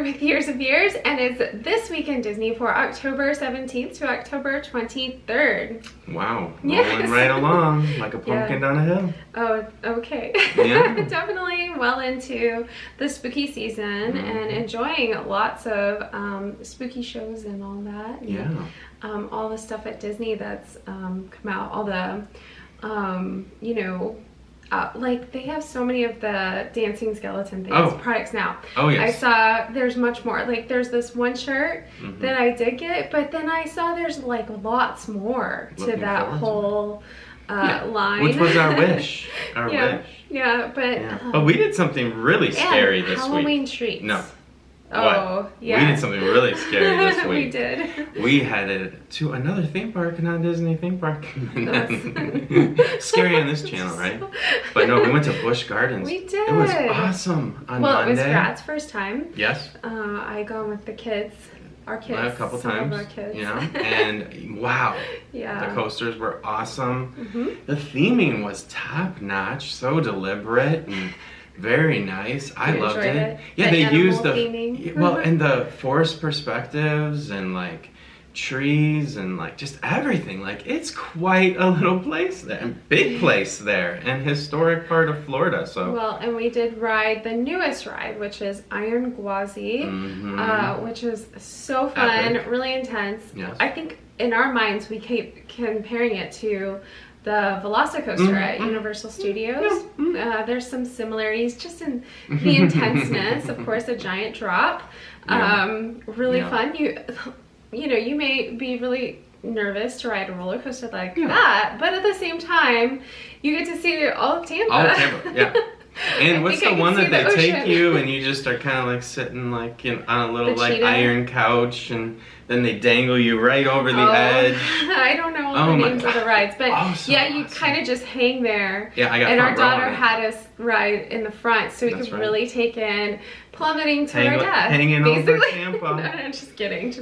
with Years of Years, and it's This Week in Disney for October 17th to October 23rd. Wow, Yes. rolling right along like a pumpkin down a hill. Oh, okay. Yeah. Definitely well into the spooky season and enjoying lots of spooky shows and all that. And, Yeah. all the stuff at Disney that's come out, all the, you know, like they have so many of the dancing skeleton things, products now. Oh, yes. I saw there's much more. Like there's this one shirt that I did get, but then I saw there's like lots more to that whole line. Which was our wish. Our wish. Yeah, but... Yeah. But we did something really scary this Halloween week. treats. No. Oh, what? yeah. We did something really scary this week. We did. We headed to another theme park, a non-Disney theme park. Scary on this channel, right? But no, we went to Busch Gardens. We did. It was awesome on Monday. Well, it was Brad's first time. Yes. I gone with the kids. Our kids. A couple times. Of our kids. You know, and wow. Yeah. The coasters were awesome. The theming was top-notch, so deliberate and very nice. I loved it. Yeah, they used and the forest perspectives and like trees and like just everything. Like it's quite a little place there, and big place there, and historic part of Florida. So well, and we did ride the newest ride, which is Iron Gwazi, which is so fun, really intense. Yes. I think in our minds we keep comparing it to the Velocicoaster at Universal Studios. There's some similarities just in the intenseness. Of course, a giant drop. Really fun. You know, you may be really nervous to ride a roller coaster like that, but at the same time, you get to see all of Tampa. All of Tampa, yeah. And what's the one that they take you and you just are kind of like sitting like on a little like iron couch, and then they dangle you right over the edge. I don't know all the names of the rides, but you kind of just hang there. Yeah, I got and our daughter had us ride in the front so we could really take in plummeting to our death. Hanging over Tampa. No, just kidding.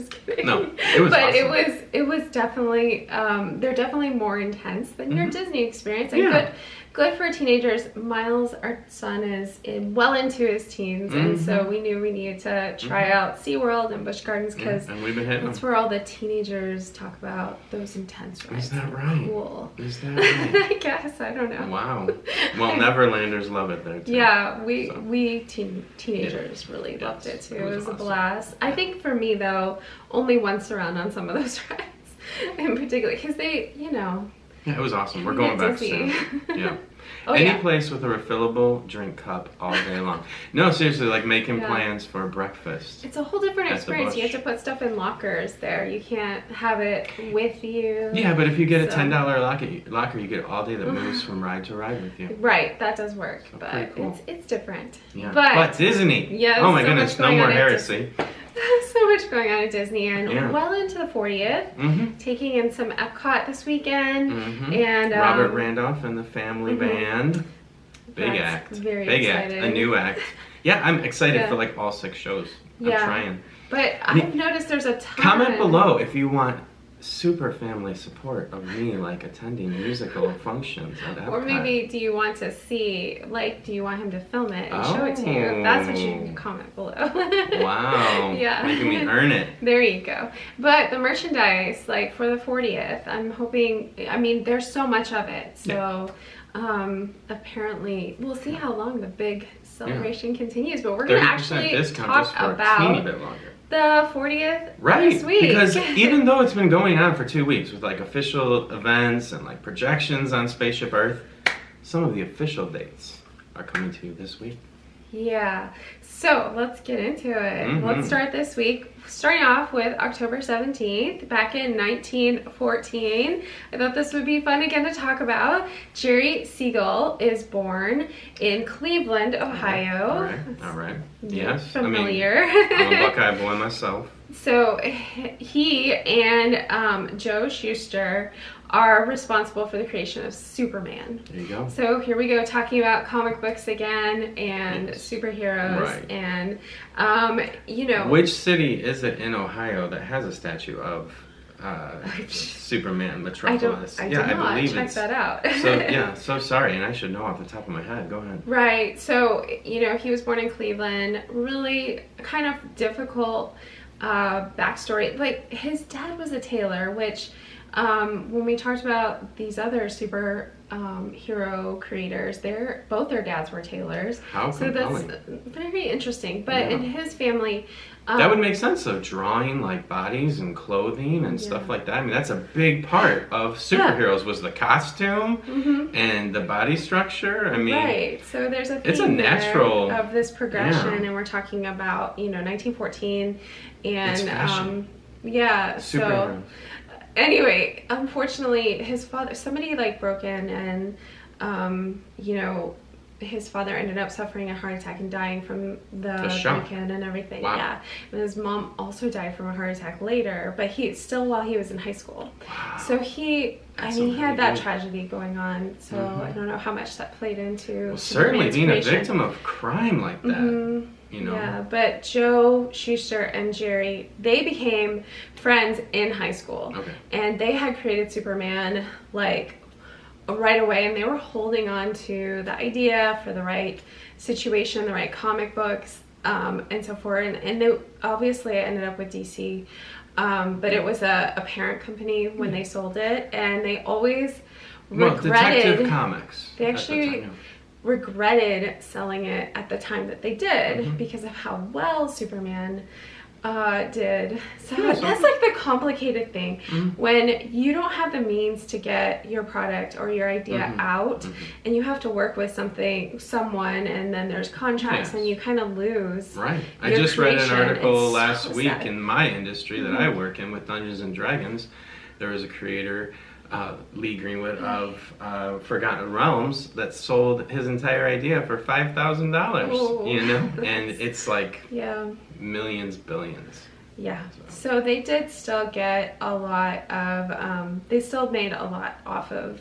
No, it was but awesome. it was definitely they're definitely more intense than your Disney experience, and good for teenagers. Miles, our son, is well into his teens, and so we knew we needed to try out SeaWorld and Busch Gardens because that's where all the teenagers talk about those intense rides. Is that right? Cool. Is that right? I guess. I don't know. Wow. Well, Neverlanders love it there too. Yeah, we teenagers really loved it too. It was a blast. I think for me though, only once around on some of those rides in particular, because they, you know. Yeah, it was awesome. We're going back soon. Yeah. Any place with a refillable drink cup all day long. No, seriously, like making plans for breakfast. It's a whole different experience. You have to put stuff in lockers there. You can't have it with you. Yeah, but if you get a $10 locker, you get all day that moves from ride to ride with you. Right, that does work, So but cool. it's different. Yeah. But Disney. Yes. Oh my goodness, no more heresy. So much going on at Disney, and well into the 40th, taking in some EPCOT this weekend, and Robert Randolph and the family band. Big act. Very Big exciting. act. A new act. Yeah, I'm excited for like all 6 shows. I'm trying. But I've noticed there's a ton. Comment below if you want super family support of me like attending musical functions at Epcot. Or maybe do you want to see, like, do you want him to film it and show it to you? That's what you can comment below. Wow. Yeah. Making me earn it. There you go. But the merchandise, like for the 40th, I'm hoping, I mean, there's so much of it. So apparently, we'll see how long the big celebration continues. But we're going to actually talk about a teeny bit longer. The 40th this week. Because even though it's been going on for 2 weeks with like official events and like projections on Spaceship Earth, some of the official dates are coming to you this week. Yeah, so let's get into it. Let's start this week. Starting off with October 17th, back in 1914. I thought this would be fun again to talk about. Jerry Siegel is born in Cleveland, Ohio. All right. Yes. Familiar. I mean, I'm a Buckeye boy myself. So he and Joe Shuster are responsible for the creation of Superman. There you go. So here we go, talking about comic books again and superheroes and you know. Which city is it in Ohio that has a statue of Superman Metropolis. I believe check that out. So sorry, and I should know off the top of my head. Go ahead. Right. So, he was born in Cleveland. Really kind of difficult backstory. Like, his dad was a tailor, which when we talked about these other hero creators, both their dads were tailors. How compelling. So that's very interesting. But in his family, that would make sense of drawing like bodies and clothing and stuff like that. I mean, that's a big part of superheroes was the costume and the body structure. I mean, right. So there's a theme it's a natural of this progression, and we're talking about 1914, and Superheroes. So anyway, unfortunately, his father, somebody like broke in, and his father ended up suffering a heart attack and dying from the break-in and everything. Wow. Yeah, and his mom also died from a heart attack later, but while he was in high school. Wow. So he had that tragedy going on. So I don't know how much that played into. Certainly being a victim of crime like that. Yeah, but Joe Shuster and Jerry, they became friends in high school. Okay. And they had created Superman like right away, and they were holding on to the idea for the right situation, the right comic books, and so forth. And they obviously ended up with DC, but it was a parent company when they sold it, and they always regretted. Detective Comics. They actually regretted selling it at the time that they did because of how well Superman did. So that's like the complicated thing. When you don't have the means to get your product or your idea out, and you have to work with someone, and then there's contracts, and you kind of lose. Right. I just read an article last week in my industry that I work in with Dungeons and Dragons. There was a creator, Lee Greenwood of Forgotten Realms, that sold his entire idea for $5,000. And it's like millions, billions. Yeah. So they did still get a lot of. They still made a lot off of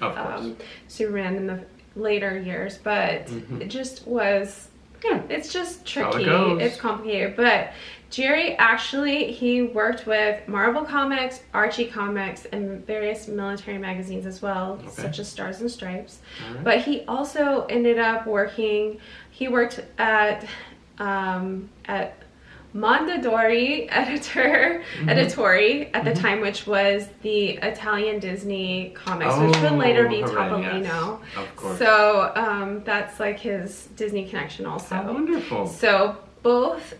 Superman in the later years, but it just was. Yeah, it's just tricky. It's complicated, but Jerry actually, he worked with Marvel Comics, Archie Comics, and various military magazines as well, such as Stars and Stripes. Right. But he also ended up he worked at Mondadori Editore at the time, which was the Italian Disney Comics, which would later be Topolino. Yes. Of course. So that's like his Disney connection also. How wonderful. So both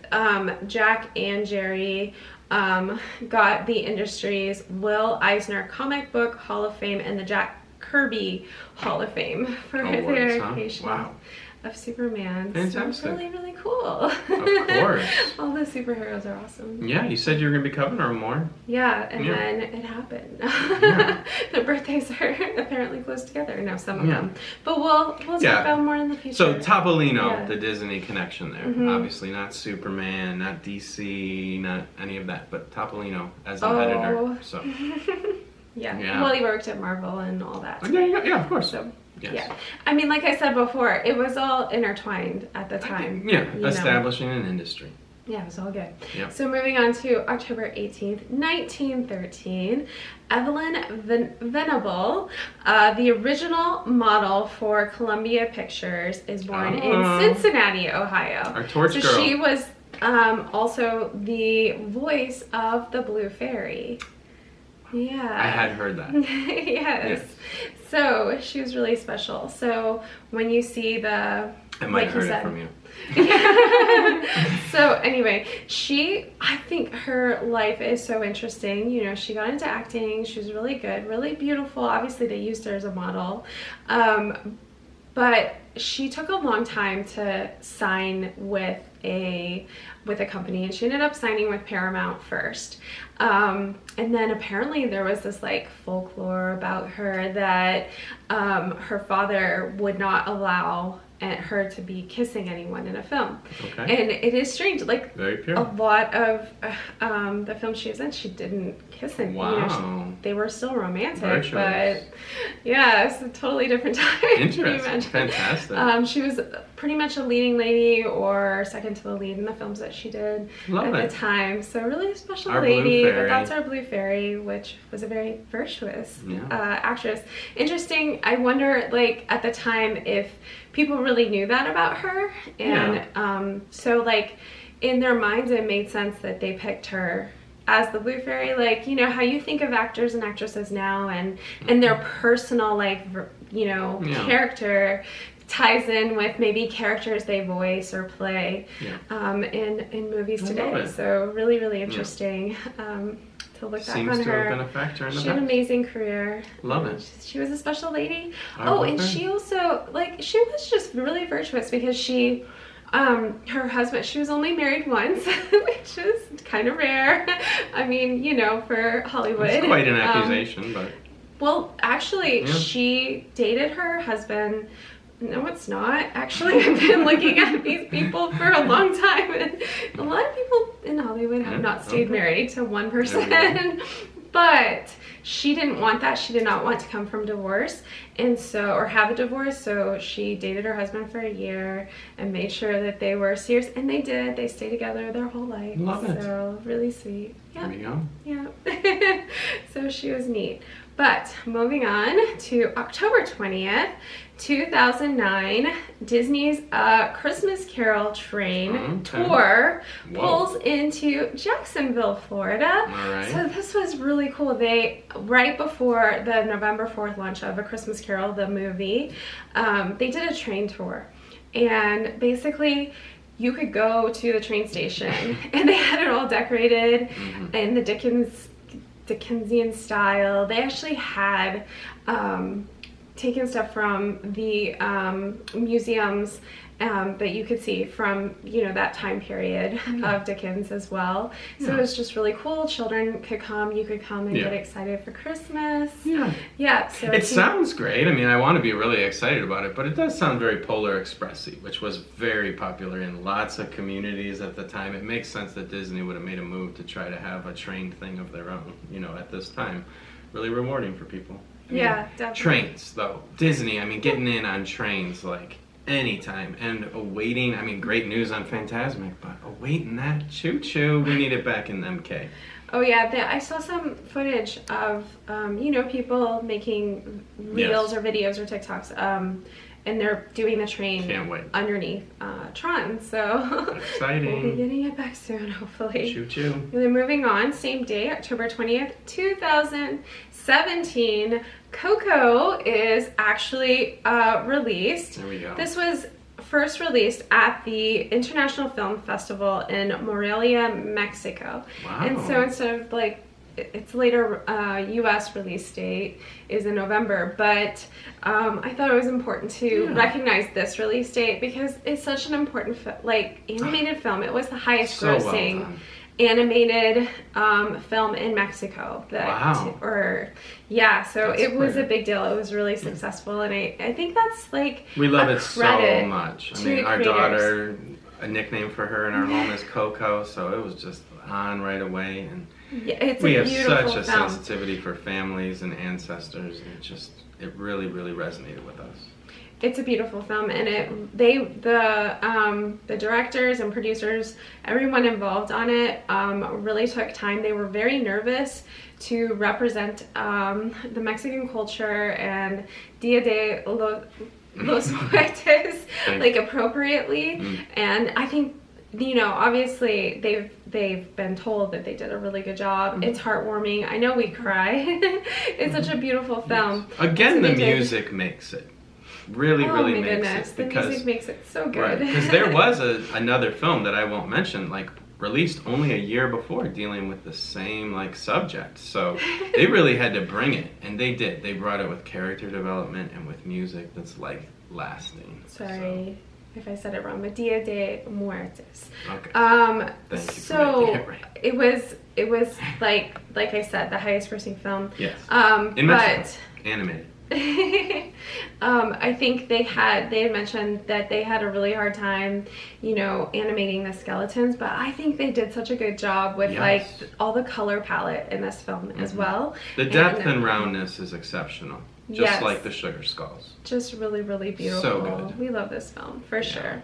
Jack and Jerry got the industry's Will Eisner Comic Book Hall of Fame and the Jack Kirby Hall of Fame for their creation of Superman. Fantastic. So really, really cool. Of course. All the superheroes are awesome. Yeah, you said you were going to be covering more. Yeah, and then it happened. Their birthdays are apparently close together. No, some of them. But we'll talk about more in the future. So Topolino, the Disney connection there. Obviously not Superman, not DC, not any of that, but Topolino as an editor. So. Well, he worked at Marvel and all that. Yeah, of course. So. Yes. Yeah, I mean, like I said before, it was all intertwined at the time. Establishing an industry. Yeah, it was all good. Yep. So moving on to October 18th, 1913, Evelyn Venable, the original model for Columbia Pictures, is born in Cincinnati, Ohio. Our torch girl. So she was also the voice of the Blue Fairy. Yeah. I had heard that. Yes. So she was really special. So when you see I might have heard it from you. So anyway, I think her life is so interesting. She got into acting. She was really good, really beautiful. Obviously, they used her as a model. But she took a long time to sign with a company, and she ended up signing with Paramount first. And then apparently there was this like folklore about her that her father would not allow her to be kissing anyone in a film. Okay. And it is strange, like very pure. A lot of the films she was in, she didn't kiss anyone. Wow. They were still romantic, Virtuous. But yeah, it's a totally different time. Interesting. Fantastic. She was pretty much a leading lady or second to the lead in the films that she did at the time. So really a special lady. But that's our Blue Fairy, which was a very virtuous actress. Interesting. I wonder, like, at the time, if people really knew that about her. And so, like, in their minds, it made sense that they picked her as the Blue Fairy. Like, you know, how you think of actors and actresses now and their personal, like, you know, character ties in with maybe characters they voice or play in movies today. So really, really interesting to look back on her. Seems to have been a factor in the She had an amazing career. Love it. She was a special lady. And she also, like, she was just really virtuous because she, her husband, she was only married once, which is kind of rare. I mean, you know, for Hollywood. It's quite an accusation, but. Well, actually, she dated her husband. No, it's not. Actually, I've been looking at these people for a long time, and a lot of people in Hollywood have not stayed married to one person. But she didn't want that. She did not want to come from divorce, and so, or have a divorce. So she dated her husband for a year and made sure that they were serious, and they did. They stayed together their whole life. Love it. So really sweet. Yeah. There we go. Yeah. So she was neat. But moving on to October 20th, 2009, Disney's Christmas Carol train tour pulls into Jacksonville, Florida. All right. So this was really cool. They, right before the November 4th launch of A Christmas Carol, the movie, they did a train tour. And basically, you could go to the train station and they had it all decorated in the Dickensian style. They actually had taken stuff from the museums that you could see from, you know, that time period of Dickens as well. So it was just really cool. Children could come, you could come and get excited for Christmas. Yeah. So it sounds great. I mean, I want to be really excited about it, but it does sound very Polar Express-y, which was very popular in lots of communities at the time. It makes sense that Disney would have made a move to try to have a train thing of their own, you know, at this time. Really rewarding for people. I mean, definitely. Trains, though. Disney, I mean, getting in on trains, like, anytime. And awaiting, I mean, great news on Fantasmic, but awaiting that choo-choo, we need it back in MK. Oh yeah, I saw some footage of, you know, people making reels or videos or TikToks, and they're doing the train underneath Tron, so exciting. We'll be getting it back soon, hopefully. Choo-choo. And then moving on, same day, October 20th, 2017, Coco is actually released. There we go. This was first released at the International Film Festival in Morelia, Mexico. Wow. And so instead of, like, its later U.S. release date is in November, but I thought it was important to recognize this release date because it's such an important, animated film. It was the highest grossing animated film in Mexico. It was a big deal. It was really successful, and I think that's, like, we love it so much. I mean, our daughter, a nickname for her in our home is Coco, so it was just on right away, and we have such a sensitivity for families and ancestors, and it really, really resonated with us. It's a beautiful film, and the directors and producers, everyone involved on it, really took time. They were very nervous to represent the Mexican culture and Dia de los Muertos like appropriately, and I think, you know, obviously they've been told that they did a really good job. It's heartwarming. I know we cry. It's such a beautiful film. Yes. Again, the music makes it. Really makes it. The music makes it so good. Right, because there was another film that I won't mention, like, released only a year before, dealing with the same, like, subject. So they really had to bring it, and they did. They brought it with character development and with music that's, like, lasting. Sorry if I said it wrong, but Dia de Muertos. Okay. Thank you for making it right. It was like I said, the highest grossing film. Yes. In Mexico. Animated. I think they had mentioned that they had a really hard time, you know, animating the skeletons, but I think they did such a good job with like all the color palette in this film as well. The depth and roundness is exceptional, just like the sugar skulls. Just really, really beautiful. So good. We love this film for sure.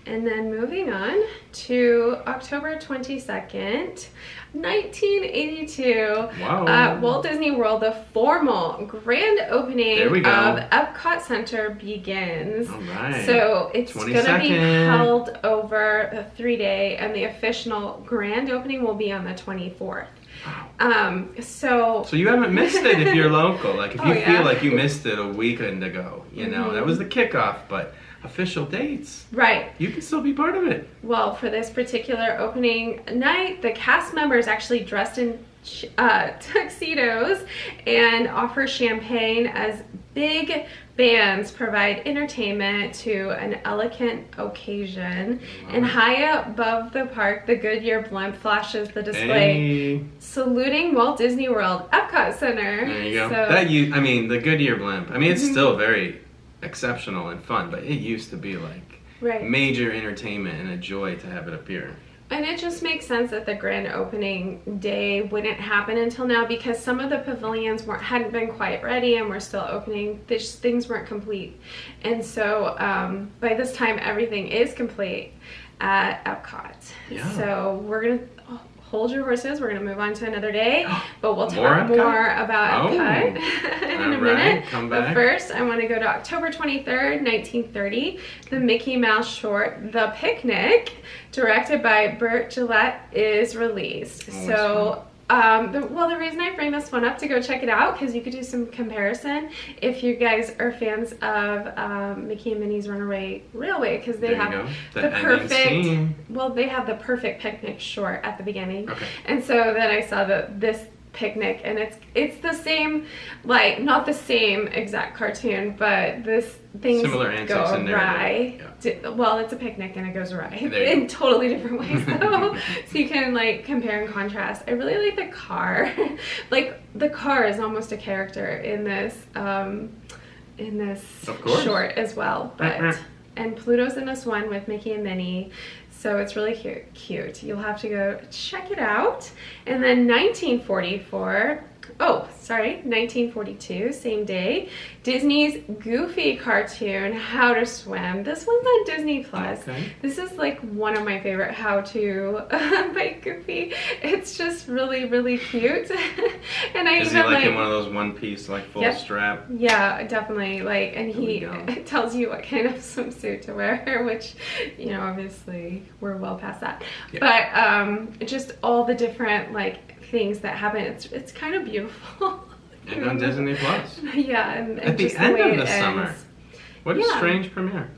And then moving on to October 22nd, 1982, Walt Disney World, the formal grand opening of EPCOT Center begins. All right. So it's going to be held over a 3-day, and the official grand opening will be on the 24th. Wow. So you haven't missed it if you're local. Like if you feel like you missed it a weekend ago, you know, that was the kickoff, but official dates. Right. You can still be part of it. Well, for this particular opening night, the cast members actually dressed in tuxedos and offer champagne as big bands provide entertainment to an elegant occasion. And high above the park, the Goodyear blimp flashes the display, saluting Walt Disney World Epcot Center. There you go. I mean, the Goodyear blimp. I mean, it's still very exceptional and fun, but it used to be like major entertainment and a joy to have it appear. And it just makes sense that the grand opening day wouldn't happen until now, because some of the pavilions hadn't been quite ready and were still opening. Things weren't complete, and so by this time everything is complete at Epcot. So we're gonna hold your horses. We're going to move on to another day, but we'll talk more about Epcot in a minute. Come back. But first, I want to go to October 23rd, 1930. The Mickey Mouse short, The Picnic, directed by Bert Gillett, is released. The reason I bring this one up to go check it out, because you could do some comparison if you guys are fans of Mickey and Minnie's Runaway Railway, because they have the perfect picnic short at the beginning. And so then I saw this picnic, and it's the same, like not the same exact cartoon, but things go awry. Well, it's a picnic and it goes awry in totally different ways though. So you can like compare and contrast. I really like the car. Like the car is almost a character in this short as well. But and Pluto's in this one with Mickey and Minnie. So it's really cute. You'll have to go check it out. And then 1942, same day, Disney's Goofy cartoon, How to Swim. This one's on Disney Plus. This is like one of my favorite how-to by Goofy. It's just really, really cute. And is he like in one of those one-piece, like full strap? Yeah, definitely. Like, and he tells you what kind of swimsuit to wear, which, you know, obviously we're well past that. But just all the different like things that happen. It's kind of beautiful. And on Disney Plus. And at the end of the summer. What a strange premiere.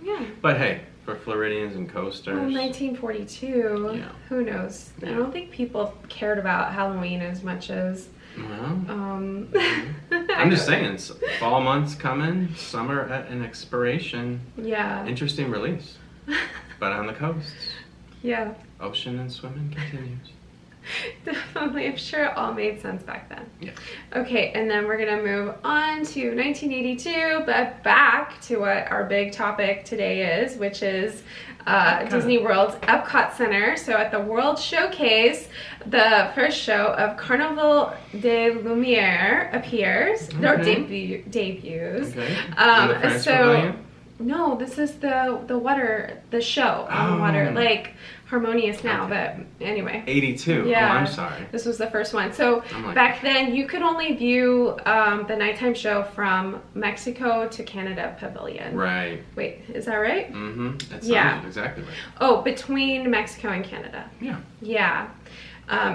But hey, for Floridians and coasters. Well, 1942. Who knows? I don't think people cared about Halloween as much as. I'm just saying, fall months coming, summer at an expiration. Interesting release. But on the coasts. Ocean and swimming continues. Definitely. I'm sure it all made sense back then. Okay, and then we're going to move on to 1982, but back to what our big topic today is, which is Disney World's Epcot Center. So at the World Showcase, the first show of Carnival de Lumiere appears. Their debuts. No, this is the show on the water, like Harmonious now, but anyway. 82. Oh, I'm sorry. This was the first one. So back then, you could only view the nighttime show from Mexico to Canada Pavilion. Right. Wait, is that right? That sounds exactly right. Oh, between Mexico and Canada. Yeah.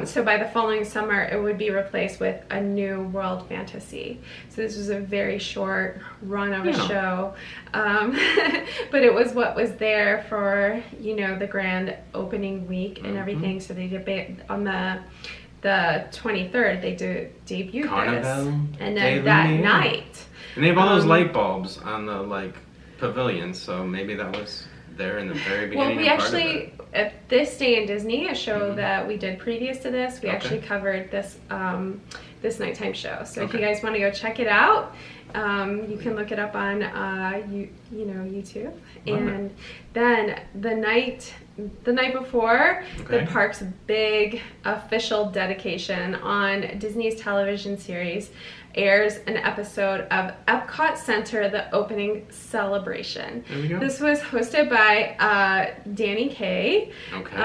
So by the following summer, it would be replaced with a new World Fantasy. So this was a very short run of a show. But it was what was there for, you know, the grand opening week and everything. So they did on the 23rd, they debuted Carnival this. And then that night. And they have all those light bulbs on the, like, pavilion. So maybe that was there in the very beginning. Well, we actually, at This Day in Disney, a show that we did previous to this, we actually covered this this nighttime show. So if you guys want to go check it out You can look it up on YouTube. Love And it. then the night before, Okay. the park's big official dedication on Disney's television series airs an episode of EPCOT Center, the opening celebration. There we go. This was hosted by Danny Kaye. Okay.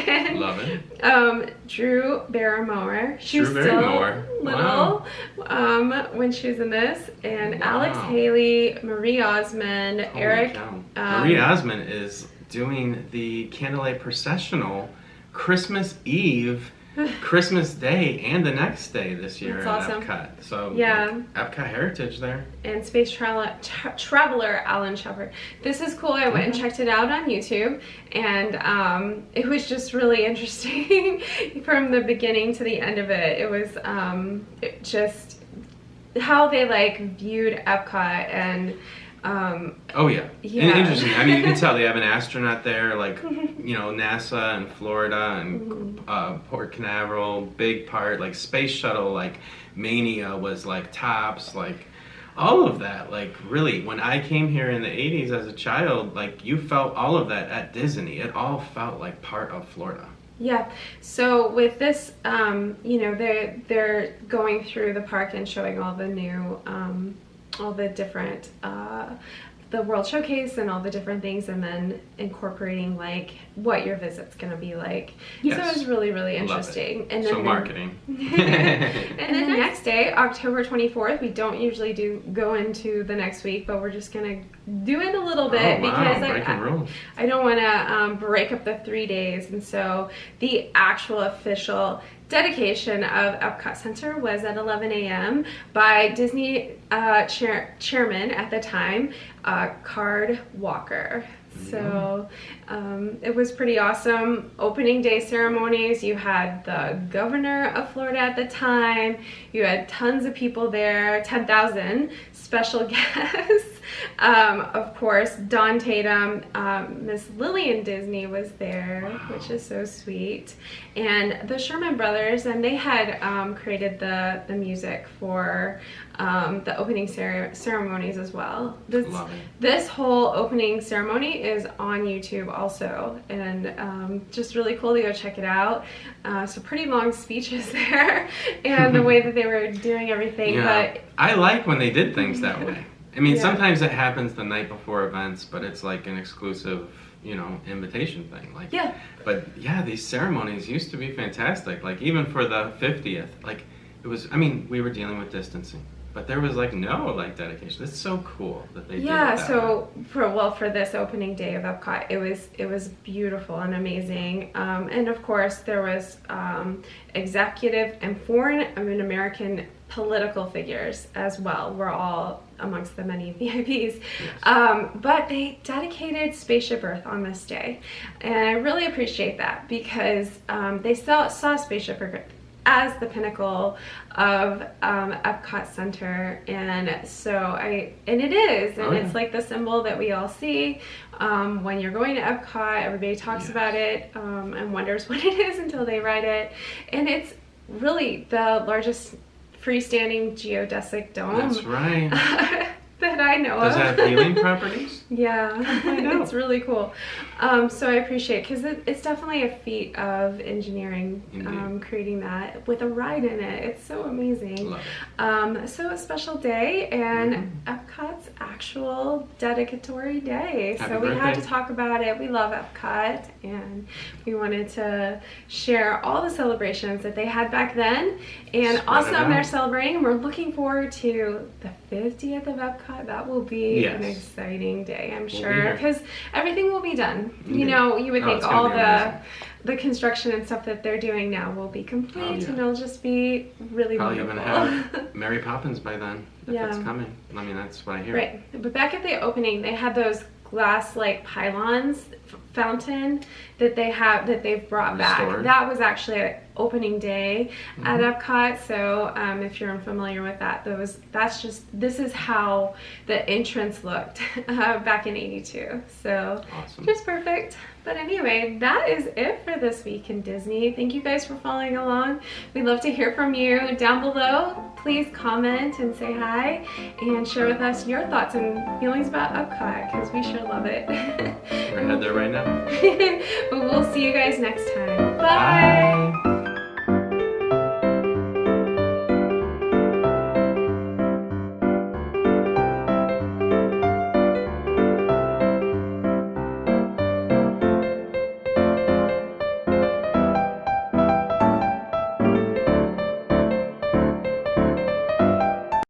And, Love it. Drew Barrymore. She was Drew still Barrymore. little when she was in this. And Wow. Alex Haley, Marie Osmond, Holy Eric. cow. Marie Osmond is doing the Candlelight Processional Christmas Eve, Christmas Day, and the next day this year That's at awesome. EPCOT. So Yeah. like, EPCOT heritage there. And space traveler Alan Shepard. This is cool. I went and checked it out on YouTube, and it was just really interesting from the beginning to the end of it. It was just how they like viewed EPCOT and. Oh yeah. Yeah. And interesting. I mean, you can tell they have an astronaut there, like NASA and Florida and Port Canaveral, big part, like space shuttle, like Mania was like tops, like all of that. Like really, when I came here in the 80s as a child, like you felt all of that at Disney. It all felt like part of Florida. Yeah. So with this, they're going through the park and showing all the new. All the different the World Showcase and all the different things, and then incorporating like what your visit's gonna be like. Yes. So it was really, really Love interesting. it. And So then marketing. and then the next day, October 24th, we don't usually go into the next week, but we're just gonna do it a little bit Oh, wow. because Breaking rules. I don't want to break up the 3 days, and so the actual official dedication of EPCOT Center was at 11 a.m. by Disney chairman at the time, Card Walker. So it was pretty awesome. Opening day ceremonies, you had the governor of Florida at the time, you had tons of people there, 10,000 special guests. Of course, Don Tatum, Miss Lillian Disney was there, which is so sweet. And the Sherman Brothers, and they had created the music for the opening ceremonies as well. This whole opening ceremony is on YouTube also, and just really cool to go check it out. So pretty long speeches there, and the way that they were doing everything. Yeah. But I like when they did things that way. I mean, Yeah. sometimes it happens the night before events, but it's like an exclusive, invitation thing. Like, yeah. But yeah, these ceremonies used to be fantastic. Like even for the 50th, like it was. I mean, we were dealing with distancing, but there was like no like dedication. It's so cool that they did it that way. For this opening day of EPCOT, it was beautiful and amazing. And of course, there was executive and foreign American political figures as well. We're all amongst the many VIPs. Yes. But they dedicated Spaceship Earth on this day. And I really appreciate that because they saw Spaceship Earth as the pinnacle of EPCOT Center, and it is, and it's like the symbol that we all see when you're going to EPCOT. Everybody talks about it and wonders what it is until they ride it, and it's really the largest freestanding geodesic dome. That's right. That I know Does of. it have healing properties? Yeah, find out. it's really cool. So I appreciate, because it's definitely a feat of engineering, creating that with a ride in it. It's so amazing. Love it. So a special day, and EPCOT's actual dedicatory day. Happy so we had to birthday. talk about it. We love EPCOT, and we wanted to share all the celebrations that they had back then, and Spread it awesome out. they're celebrating. We're looking forward to the 50th of EPCOT. That will be an exciting day, I'm sure, because everything will be done. You know, you would think it's gonna all be amazing. the construction and stuff that they're doing now will be complete, and it'll just be really Probably wonderful. even have Mary Poppins by then, if Yeah. it's coming. I mean, that's what I hear. Right, but back at the opening, they had those glass like pylons fountain that they've brought back. Restored. That was actually opening day at Epcot. So if you're unfamiliar with that, this is how the entrance looked back in '82. So awesome. Just perfect. But anyway, that is it for this week in Disney. Thank you guys for following along. We'd love to hear from you down below. Please comment and say hi and share with us your thoughts and feelings about Epcot, because we sure love it. We're gonna head there right now. But we'll see you guys next time. Bye.